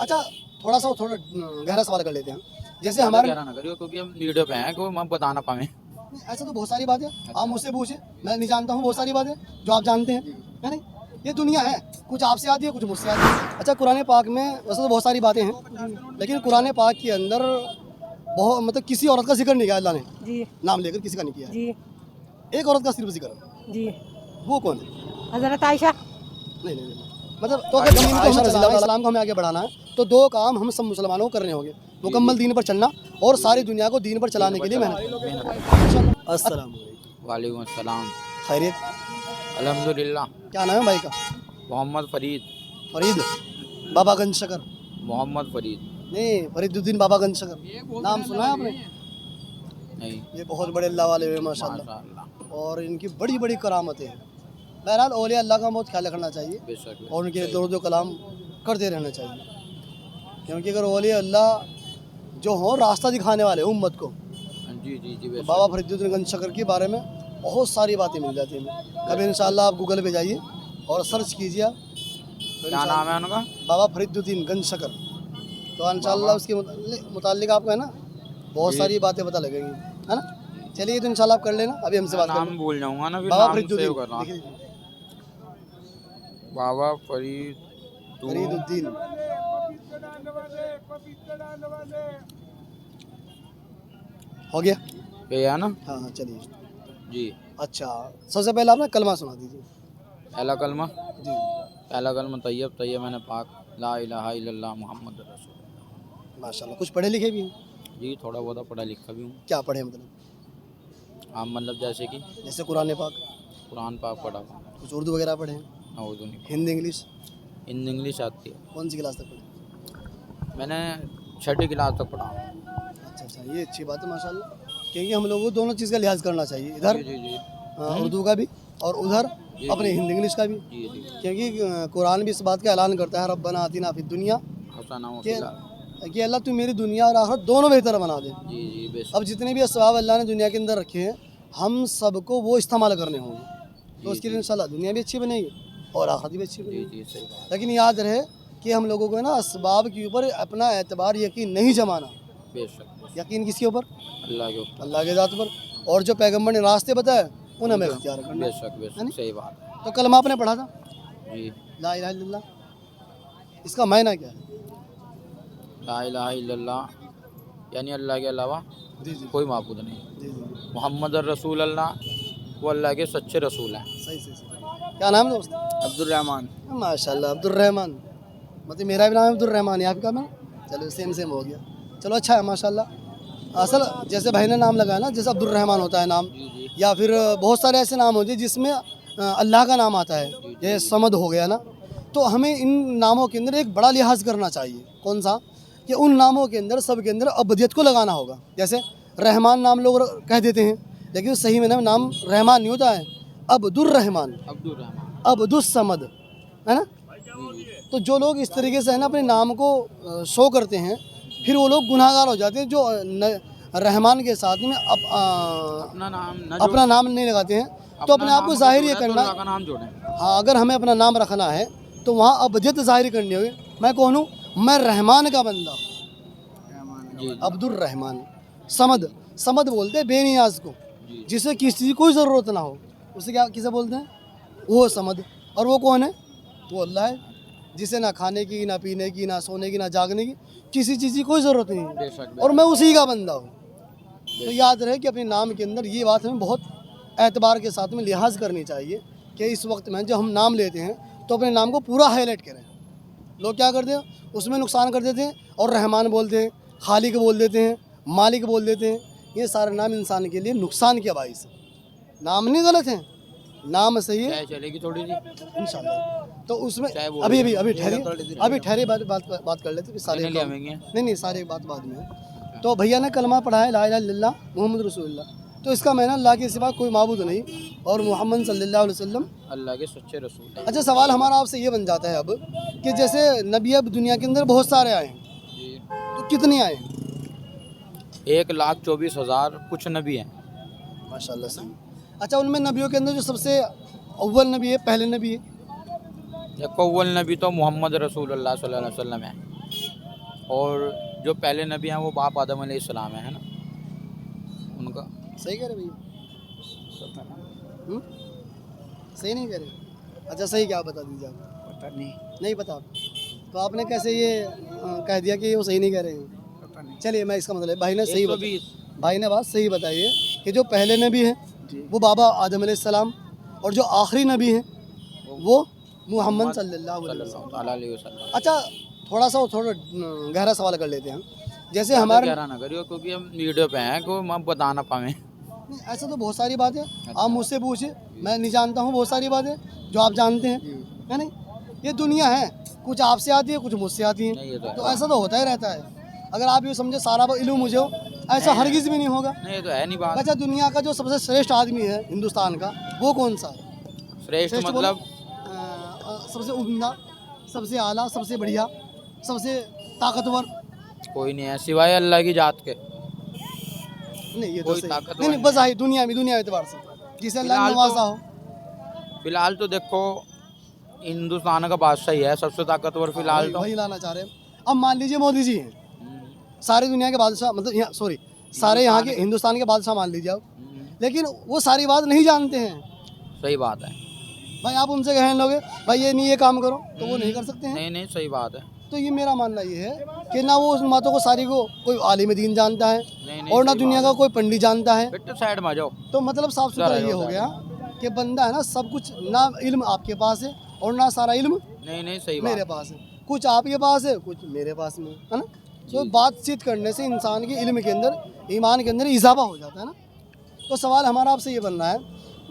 अच्छा थोड़ा गहरा सवाल कर लेते हैं, जैसे हमारे गहरा ना करियो क्योंकि हम वीडियो पे हैं कोई हम बता ना पाए। ऐसा तो बहुत सारी बातें आप मुझसे पूछे, मैं नहीं जानता हूँ बहुत सारी बातें जो आप जानते हैं, है नहीं? ये दुनिया है, कुछ आपसे आती है कुछ मुझसे आती है। अच्छा कुरान पाक में वैसे तो बहुत सारी बातें हैं, लेकिन कुरान पाक के अंदर बहुत मतलब किसी औरत का जिक्र नहीं किया अल्लाह ने, जी नाम लेकर किसी का नहीं किया है। जी एक औरत का सिर्फ जिक्र, जी वो कौन है? हजरत आयशा। नहीं मतलब तो अगर दीन को हमें इस्लाम को हमें आगे बढ़ाना है तो दो काम हम सब मुसलमानों को करने होंगे, मुकम्मल दीन पर चलना और सारी दुनिया को दीन पर चलाने के लिए मेहनत। अस्सलाम वालेकुम अस्सलाम। खैरियत, अल्हम्दुलिल्लाह। क्या नाम है भाई का? मोहम्मद फरीद। फरीद बाबा गंज शकर? मोहम्मद फरीद नहीं, फरीदुद्दीन बाबा गंज शकर नाम सुना है आपने? नहीं। ये बहुत बड़े अल्लाह वाले हैं माशाल्लाह, माशाअल्लाह। और इनकी बड़ी बड़ी करामतें हैं। बहरहाल औलिया अल्लाह का बहुत ख्याल रखना चाहिए बेशक और उनके दो कलाम करते रहना चाहिए, क्योंकि अगर औलिया अल्लाह जो हो रास्ता दिखाने वाले उम्मत को, जी जी जी तो बेशक। बाबा फरीदुद्दीन गंज शकर के बारे में बहुत सारी बातें मिल जाती हैं। कभी इंशाल्लाह आप गूगल पे जाइए और सर्च कीजिए आप, तो क्या नाम है उनका? बाबा फरीदुद्दीन गंज शकर, तो इंशाल्लाह उसके मुताल्लिक आपको है ना बहुत जी। सारी बातें पता लगेंगी, है ना? चलिए तो इंशाल्लाह आप कर लेना, अभी हमसे बात नाम करना। भूल जाऊंगा ना फिर बाबा नाम फरीदुद्दीन सेव कर रहा हूं। लिख लीजिए। बाबा फरीद फरीदुद्दीन हो गया? ये है ना? हाँ हाँ चलिए। जी। अच्छा सबसे पहले आप ना कलमा सुना दीजिए। पहला कलमा। जी पहला कलमा तैयब तैयब मैंने पाक ला इलाहा इल्लल्लाह मुहम्मद रसूल। माशाल्लाह, कुछ पढ़े लिखे भी हैं? जी थोड़ा बहुत पढ़ा लिखा भी हूँ। क्या पढ़े मतलब? आप मतलब जैसे कि जैसे कुरान पाक, कुरान पाक पढ़ा हुआ। कुछ उर्दू वगैरह पढ़े हैं? उर्दू नहीं। हिंदी इंग्लिश? हिंदी इंग्लिश आती है। कौन सी क्लास तक पढ़े? मैंने 6ठी क्लास तक पढ़ा। अच्छा ये अच्छी बात है माशाल्लाह, क्योंकि हम लोगों को दोनों चीज़ का लिहाज करना चाहिए, इधर जी जी उर्दू का भी और उधर जी, अपने हिंदी इंग्लिश का भी, जी जी। क्योंकि कुरान भी इस बात का ऐलान करता है रब्बना आतिना फिद दुनिया, हसना व कि फिल कि अल्लाह तू मेरी दुनिया और आखिरत दोनों बेहतर बना दे। जी जी बेशक। अब जितने भी असबाब अल्लाह ने दुनिया के अंदर रखे हैं हम सबको वो इस्तेमाल करने होंगे, तो जी, उसके लिए जी। इंशाल्लाह दुनिया भी अच्छी बनेगी और आखिरत भी अच्छी जी बनेगी। जी सही बात। लेकिन याद रहे कि हम लोगों को ना असबाब के ऊपर अपना एतबार यकीन नहीं जमाना। बेशक यकीन किसके ऊपर? अल्लाह के ऊपर। अल्लाह के ज़ात पर, और जो पैगम्बर ने रास्ते बताए उन्हें हमें इख्तियार करना। बेशक बेशक सही बात है। तो कलमा आपने पढ़ा था जी। ला इलाहा इल्लल्लाह, इसका मायना क्या है? ला इलाहा इल्लल्लाह यानी अल्लाह के अलावा जी जी कोई माबूद नहीं। जी जी मोहम्मद रसूल अल्लाह वो अल्लाह के सच्चे रसूल हैं। सही। क्या नाम है दोस्त? अब्दुर्रहमान। माशाल्लाह अब्दुर्रहमान, मतलब मेरा भी नाम है अब्दुर्रहमान है, आपका? मैं चलो सेम हो गया, चलो अच्छा है माशाल्लाह। असल जैसे भाई ने नाम लगाया ना, जैसे अब्दुर्रहमान होता है नाम, जी जी या फिर बहुत सारे ऐसे नाम होते हैं जिसमें अल्लाह का नाम आता है, जैसे समद हो गया ना, तो हमें इन नामों के अंदर एक बड़ा लिहाज करना चाहिए। कौन सा? कि उन नामों के अंदर सब के अंदर अबदियत को लगाना होगा। जैसे रहमान नाम लोग कह देते हैं, लेकिन सही में नाम रहमान नहीं होता है, अब्दुर्रहमान, अब्दुर्रहमान। अब्दुस्समद, है ना? तो जो लोग इस तरीके से है ना अपने नाम को शो करते हैं, फिर वो लोग गुनाहगार हो जाते हैं जो रहमान के साथ में अपना नाम नहीं लगाते हैं। तो अपने आप को जाहिर ये करना, अल्लाह का नाम जोड़ें। हाँ अगर हमें अपना नाम रखना है तो वहाँ अबदियत जाहिर करनी होगी। मैं कौन हूँ? मैं रहमान का बंदा, जी अब्दुर्रहमान। समद, समद बोलते हैं बेनियाज को, जी जिसे किसी की कोई ज़रूरत ना हो, उसे क्या किसे बोलते हैं? वो समद। और वो कौन है? वो अल्लाह है, जिसे ना खाने की, ना पीने की, ना सोने की, ना जागने की, किसी चीज़ की कोई ज़रूरत नहीं है, बेशक और मैं उसी का बंदा हूँ। तो याद रहे कि अपने नाम के अंदर ये बात हमें बहुत एतबार के साथ में लिहाज करनी चाहिए कि इस वक्त में जब हम नाम लेते हैं तो अपने नाम को पूरा हाईलाइट करें। लोग क्या करते हैं, उसमें नुकसान कर देते हैं और रहमान बोलते हैं, खालिक बोल देते हैं, मालिक बोल देते हैं। ये सारे नाम इंसान के लिए नुकसान के बाइस है। नाम नहीं गलत है, नाम सही है चाय चलेगी थोड़ी सी इंशाल्लाह। तो उसमें चाय बोल अभी रहे अभी हैं। अभी ठहरे बात कर लेते हैं, सारे नहीं काम- लेंगे। नहीं सारे बात बाद में है। तो भैया ने कलमा पढ़ा है ला इलाहा इल्लल्लाह मुहम्मद रसूलुल्लाह, तो इसका मायना अल्लाह के सिवा कोई माबूद नहीं और मोहम्मद सल्लल्लाहु अलैहि वसल्लम। अल्लाह के सच्चे रसूल हैं। अच्छा सवाल हमारा आपसे ये बन जाता है अब कि जैसे नबी अब दुनिया के अंदर बहुत सारे आए हैं, जी तो कितने आए हैं? 1,24,000 कुछ नबी हैं। माशाल्लाह सही। अच्छा उनमें नबियों के अंदर जो सबसे अव्वल नबी है, पहले नबी है? देखो अव्वल नबी तो मोहम्मद रसूलुल्लाह सल्लल्लाहु अलैहि वसल्लम है। اور جو پہلے نبی ہیں وہ باپ آدم علیہ السلام ہے نا ان کا. صحیح کہہ رہے بھیا؟ صحیح نہیں کہہ رہے؟ اچھا صحیح کیا بتا دیجیے آپ. پتہ نہیں. نہیں پتا تو آپ نے کیسے یہ کہہ دیا کہ وہ صحیح نہیں کہہ رہے ہیں؟ پتہ نہیں. چلیے میں اس کا مطلب بھائی نے صحیح بتا 120. بھائی نے بات صحیح بتائی ہے کہ جو پہلے نبی ہیں جی. وہ بابا آدم علیہ السلام اور جو آخری نبی ہیں وہ محمد صلی اللہ علیہ صلی وسلم. اللہ تعالیٰ علیہ وسلم. اچھا تھوڑا گہرا سوال کر لیتے ہیں جیسے زیادہ ہمارے گہرا نہ کریو کیونکہ ہم ویڈیو پہ ہیں کو ہم بتا نہ پائیں. نہیں، ایسا تو بہت ساری باتیں آپ مجھ سے پوچھیں میں نہیں جانتا ہوں بہت ساری باتیں جو آپ جانتے ہیں ہے نہیں. یہ دنیا ہے کچھ آپ سے آتی ہے کچھ مجھ سے آتی نہیں، ہیں یہ تو ہے. تو ایسا تو ہوتا ہی رہتا ہے. اگر آپ یہ سمجھے سارا علم مجھے ہو ایسا ہرگز بھی نہیں ہوگا. نہیں یہ تو ہے نہیں بات. اچھا دنیا کا جو سب سے شریشٹھ آدمی ہے ہندوستان کا وہ کون سا ہے؟ شریشٹھ شریشٹھ مطلب سب سے عمدہ سب سے اعلیٰ سب سے بڑھیا سب سے طاقتور. کوئی نہیں ہے سوائے اللہ کی ذات کے. نہیں یہ تو کوئی صحیح طاقتور نہیں بس آئی دنیا اعتبار سے جسے اللہ نے فی الحال نوازا ہو. فی الحال تو دیکھو ہندوستان کا بادشاہ ہی ہے سب سے طاقتور فی الحال تو. وہی لانا چاہ رہے ہیں. اب مان لیجیے مودی جی ہیں ساری دنیا کے بادشاہ مطلب سوری سارے یہاں کے ہندوستان کے بادشاہ مان لیجیے آپ لیکن وہ ساری بات نہیں جانتے ہیں. صحیح بات ہے. بھائی آپ ان سے کہنے لوگے بھائی یہ نہیں یہ کام کرو تو وہ نہیں کر سکتے ہیں. نہیں نہیں صحیح بات ہے. تو یہ میرا ماننا یہ ہے کہ نہ وہ ان باتوں کو ساری کو کوئی عالم دین جانتا ہے نہیں اور نہ صحیح دنیا بات کا کوئی پنڈت جانتا ہے. بیٹے سائڈ میں آ جاؤ. تو مطلب صاف ستھرا یہ ہو گیا کہ بندہ ہے نا سب کچھ نہ علم آپ کے پاس ہے اور نہ سارا علم نہیں صحیح میرے بات. پاس ہے. کچھ آپ کے پاس ہے کچھ میرے پاس میں ہے نا. تو بات چیت کرنے سے انسان کے علم کے اندر ایمان کے اندر اضافہ ہو جاتا ہے نا. تو سوال ہمارا آپ سے یہ بن رہا ہے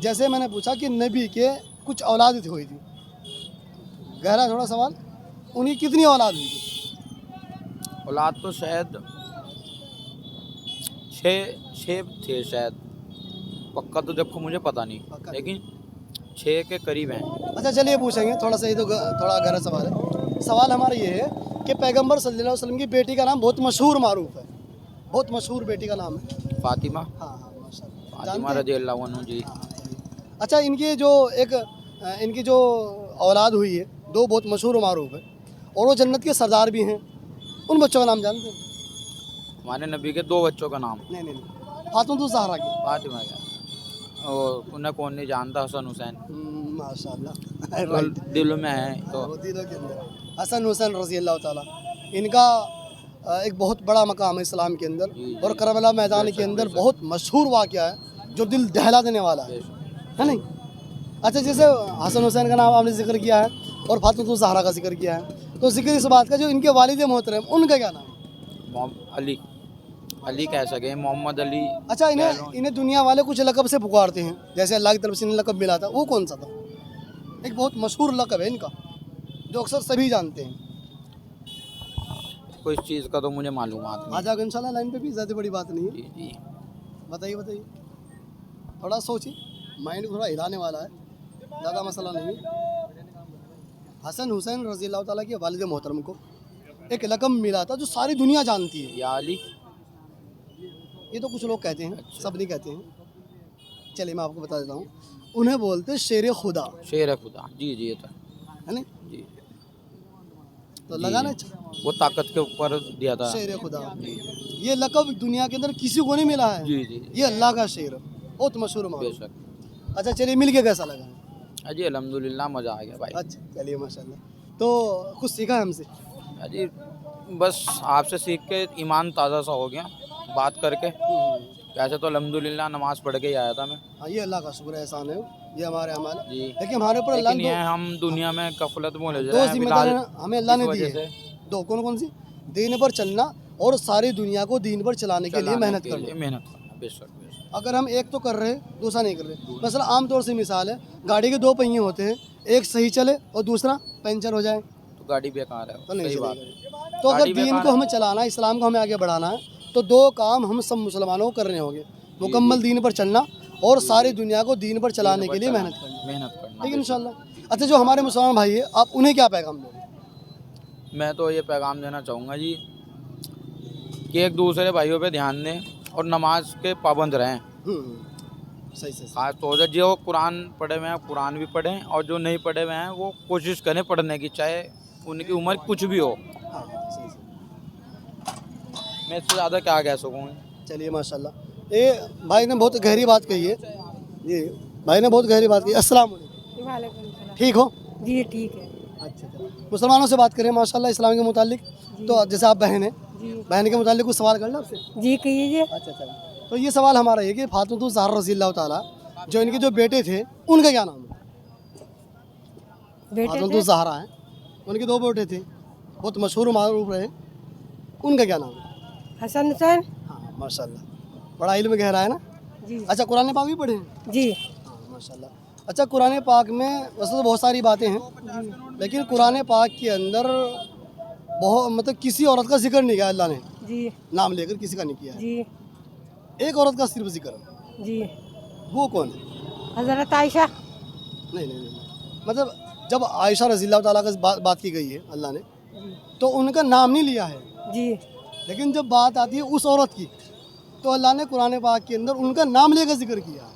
جیسے میں نے پوچھا کہ نبی کے کچھ اولاد ہوئی تھی گہرا تھوڑا سوال انہیں کتنی اولاد ہوئی تھی؟ اولاد تو شاید 6 تھے شاید. پکا تو دیکھو مجھے پتہ نہیں لیکن 6 کے قریب ہیں. اچھا چلیے پوچھیں گے تھوڑا سا یہ تو تھوڑا گہرا سوال ہے. سوال ہمارا یہ ہے کہ پیغمبر صلی اللہ علیہ وسلم کی بیٹی کا نام بہت مشہور معروف ہے بہت مشہور بیٹی کا نام ہے فاطمہ. ہاں ماشاء اللہ فاطمہ جانتے ہیں؟ رضی اللہ عنہ جی. اچھا ان کی جو اولاد ہوئی ہے 2 بہت مشہور و معروف ہے اور وہ جنت کے سردار بھی ہیں. ان بچوں کا نام جانتے ہیں؟ ہمارے نبی کے 2 بچوں کا نام نہیں فاطمہ تو زہرا کی. فاطمہ کا اور انہیں کون نہیں جانتا. حسن حسین ماشاء اللہ تو دل میں ہے تو. حسن حسین رضی اللہ تعالیٰ ان کا ایک بہت بڑا مقام ہے اسلام کے اندر اور کربلا میدان کے اندر بہت مشہور واقعہ ہے جو دل دہلا دینے والا ہے نہیں. اچھا جیسے حسن حسین کا نام آپ نے ذکر کیا ہے اور فاطمہ الزہرا کا ذکر کیا ہے تو ذکر اس بات کا جو ان کے والد محترم ان کا کیا نام ہے؟ علی کہہ سکے محمد علی. اچھا انہیں دنیا والے کچھ لقب سے پکارتے ہیں جیسے اللہ کی طرف سے انہیں لقب ملا تھا وہ کون سا تھا؟ ایک بہت مشہور لقب ہے ان کا جو اکثر سبھی جانتے ہیں. کوئی چیز کا تو مجھے معلومات آ نہیں. جاؤ ان شاء اللہ لائن پہ بھی زیادہ بڑی بات نہیں ہے. جی جی بتائیے تھوڑا سوچیے مائنڈ تھوڑا ہلانے والا ہے زیادہ مسئلہ نہیں. حسن حسین رضی اللہ تعالیٰ کے والد محترم کو ایک لقب ملا تھا جو ساری دنیا جانتی ہے. یا علی. یہ تو کچھ لوگ کہتے ہیں سب نہیں کہتے ہیں. چلیے میں آپ کو بتا دیتا ہوں انہیں بولتے شیر خدا. شیر خدا جی جی یہ تو ہے نا جی. تو لگانا وہ طاقت کے اوپر دیا تھا. شیر خدا یہ لقب دنیا کے اندر کسی کو نہیں ملا ہے. جی جی یہ اللہ کا شیر بہت مشہور بے معروف. شک. اچھا چلیے مل کے کیسا لگا؟ جی الحمدللہ مزہ آ گیا بھائی. اچھا چلیے ماشاء اللہ. تو کچھ سیکھا ہے ہم سے؟ جی بس آپ سے سیکھ کے ایمان تازہ سا ہو گیا بات کر کے. ویسے تو الحمدللہ نماز پڑھ کے ہی آیا تھا میں. ہاں یہ اللہ کا شکر احسان ہے یہ ہمارے اعمال جی لیکن ہمارے اوپر اللہ لیکن نے یہ ہم دنیا میں غفلت میں لے دو جائیں ذمہ داری ہمیں اللہ نے دی ہے. 2 کون سی؟ دین پر چلنا اور ساری دنیا کو دین پر چلانے کے لیے محنت کرنا. محنت کرنا بے شک بے شک. اگر ہم ایک تو کر رہے دوسرا نہیں کر رہے. مثلا عام طور سے مثال ہے گاڑی کے 2 پہیے ہوتے ہیں ایک صحیح چلے اور دوسرا پنچر ہو جائے تو گاڑی بیکار ہے. تو نہیں صحیح چلے بات گا. تو اگر دین کو ہمیں چلانا ہے اسلام کو ہمیں آگے بڑھانا ہے تو 2 کام ہم سب مسلمانوں کو کرنے ہوں گے. مکمل دین پر چلنا اور ساری دنیا کو دین پر چلانے کے لیے محنت کرنا. ٹھیک ہے انشاءاللہ. اچھا جو ہمارے مسلمان بھائی ہیں آپ انہیں کیا پیغام دیں گے؟ میں تو یہ پیغام دینا چاہوں گا جی کہ ایک دوسرے بھائیوں پہ دھیان دیں اور نماز کے پابند رہیں. صحیح خاص طور سے جو قرآن پڑھے ہوئے ہیں قرآن بھی پڑھیں اور جو نہیں پڑھے ہوئے ہیں وہ کوشش کریں پڑھنے کی چاہے ان کی عمر کچھ بھی ہو. मैं इससे ज़्यादा क्या कह सकूँ. चलिए माशाल्लाह, ये भाई ने बहुत गहरी बात कही है जी, भाई ने बहुत गहरी बात कही. अस्सलाम वालेकुम. वालेकुम सलाम। ठीक हो? जी ठीक है। अच्छा अच्छा. मुसलमानों से बात करें माशाल्लाह इस्लाम के मुतालिक, तो जैसे आप बहन हैं, जी बहन के मुतालिक कुछ सवाल करना आपसे. जी कीजिए। अच्छा अच्छा. तो ये सवाल हमारा है कि फातिमा ज़हरा रज़ी अल्लाह ताला, जो इनके जो बेटे थे उनका क्या नाम है? बेटे फातिमा थे? ज़हरा हैं, उनके 2 बेटे थे, बहुत मशहूर मारूफ रहे, उनका क्या नाम है? हसन हुसैन। हाँ माशाल्लाह, बड़ा इल्म गहरा है ना. जी अच्छा, कुरान पाक भी पढ़े हैं? जी हाँ माशाल्लाह. अच्छा, कुरान पाक में वैसे तो बहुत सारी बातें हैं, लेकिन कुरान पाक के अंदर बहुत मतलब किसी औरत का जिक्र नहीं किया अल्लाह ने, जी नाम लेकर किसी का नहीं किया है. जी एक औरत का सिर्फ जिक्र है, जी वो कौन है? हज़रत आयशा। नहीं, मतलब जब आयशा रज़ी अल्लाह ताला का बात की गई है अल्लाह ने, तो उनका नाम नहीं लिया है, जी लेकिन जब बात आती है उस औरत की, तो अल्लाह ने कुरान पाक के अंदर उनका नाम लेकर जिक्र किया.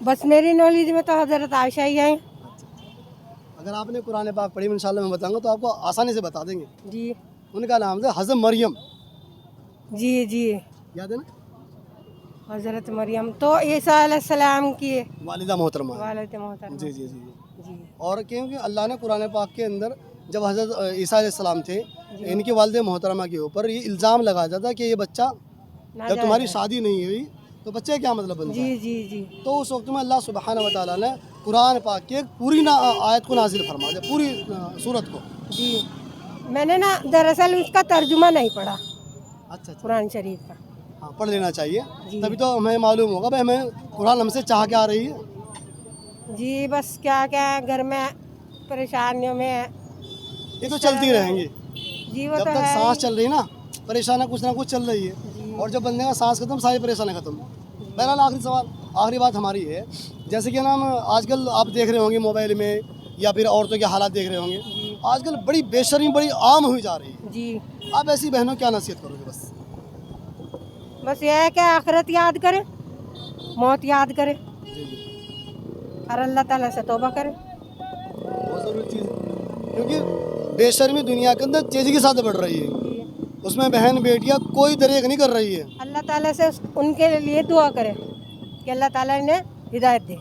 बस मेरी नॉलेज में तो हज़रत आयशा ही हैं। अगर आपने कुरान पाक पढ़ी इंशाल्लाह मैं बताऊंगा तो आपको आसानी से बता देंगे. जी उनका नाम था हज़रत मरियम, जी जी याद है ना? हज़रत मरियम तो ईसा अलैहिस्सलाम की वालिदा मोहतरमा. वालिद मोहतरमा। जी जी जी. जी और क्योंकि अल्लाह ने कुरान पाक के अंदर जब हज़रत ईसा अलैहिस्सलाम थे, इनके वालिद मोहतरमा के ऊपर ये इल्ज़ाम लगाया जाता कि ये बच्चा जब तुम्हारी शादी नहीं हुई तो बच्चे क्या मतलब बनता जी है. जी जी तो उस वक्त में अल्लाह सुब्हानहू व तआला ने कुरान पाक की एक पूरी आयत को नाजिल फरमा दिया, पूरी सूरत को. जी मैंने ना दरअसल उसका तर्जुमा नहीं पढ़ा अच्छा अच्छा. कुरान शरीफ का। हाँ, पढ़ लेना चाहिए, जी। तभी तो हमें मालूम होगा भाई हमें कुरान हमसे चाह के आ रही है. जी बस क्या क्या घर में परेशानियों में ये तो चलती रहेंगी जी वो जब तो तक है सांस ही। चल रही ना, परेशानी कुछ ना कुछ चल रही है, और जब बंदे का सांस खत्म सारी परेशानी खत्म. बहरहाल आखिरी सवाल, आखिरी बात हमारी है, जैसे कि नाम आजकल आप देख रहे होंगे मोबाइल में या फिर औरतों के हालात देख रहे होंगे, आजकल बड़ी बेशर्मी बड़ी आम हुई जा रही है. जी आप ऐसी बहनों क्या नसीहत करोगे? बस ये है कि आखिरत याद करें, मौत याद करें जी जी, और अल्लाह ताला से तौबा करें। बहुत ज़रूरी चीज़ है, क्योंकि बेशर्मी दुनिया के अंदर तेज़ी के साथ बढ़ रही है, उसमें बहन बेटियां कोई दरेक नहीं कर रही है. अल्लाह ताला से उनके लिए दुआ करें कि अल्लाह ताला इन्हें हिदायत दे।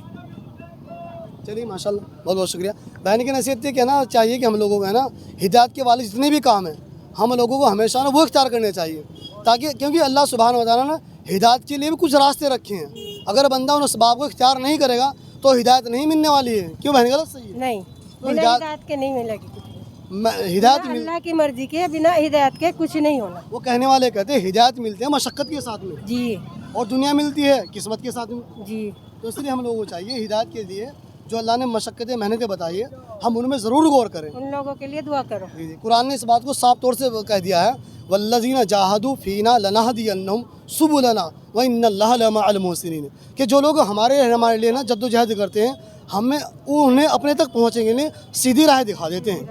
चलिए माशाल्लाह, बहुत बहुत शुक्रिया. बहन की नसीहत ये कहना चाहिए कि हम लोगों को है ना, हिदायत के वाले जितने भी काम हैं हम लोगों को हमेशा ना वो इख्तियार करने चाहिए, ताकि क्योंकि अल्लाह सुब्हानहू व तआला ने हिदायत के लिए भी कुछ रास्ते रखे हैं. अगर बंदा उन असबाब को इख्तियार नहीं करेगा तो हिदायत नहीं मिलने वाली है. क्यों बहन, गलत सही है? नहीं तो बिना हिदायत- हिदायत के नहीं मिलेगी कुछ नहीं। हिदायत बिना मिल, अल्लाह की मर्जी के बिना हिदायत के कुछ नहीं होना। वो कहने वाले कहते हैं हिदायत मिलती है मशक्क़त के साथ में, जी और दुनिया मिलती है किस्मत के साथ में. जी तो इसलिए हम लोगों को चाहिए हिदायत के लिए जो अल्लाह ने मशक्क़तें मेहनतें बताई है हम उनमें ज़रूर गौर करें. उन लोगों के लिए दुआ करो। जी जी, कुरान ने इस बात को साफ तौर से कह दिया है, वल्लज़ीना जाहदू फ़ीना लनहदियन्नहुम सुबुलना व इन्नल्लाहा लमअल मुहसिनीन, कि जो लोग हमारे लिए ना जद्दोजहद करते हैं हमें उन्हें अपने तक पहुँचेंगे नहीं, सीधी राह दिखा देते हैं.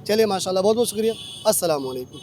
चलिए माशाल्लाह, बहुत बहुत शुक्रिया. अस्सलाम वालेकुम.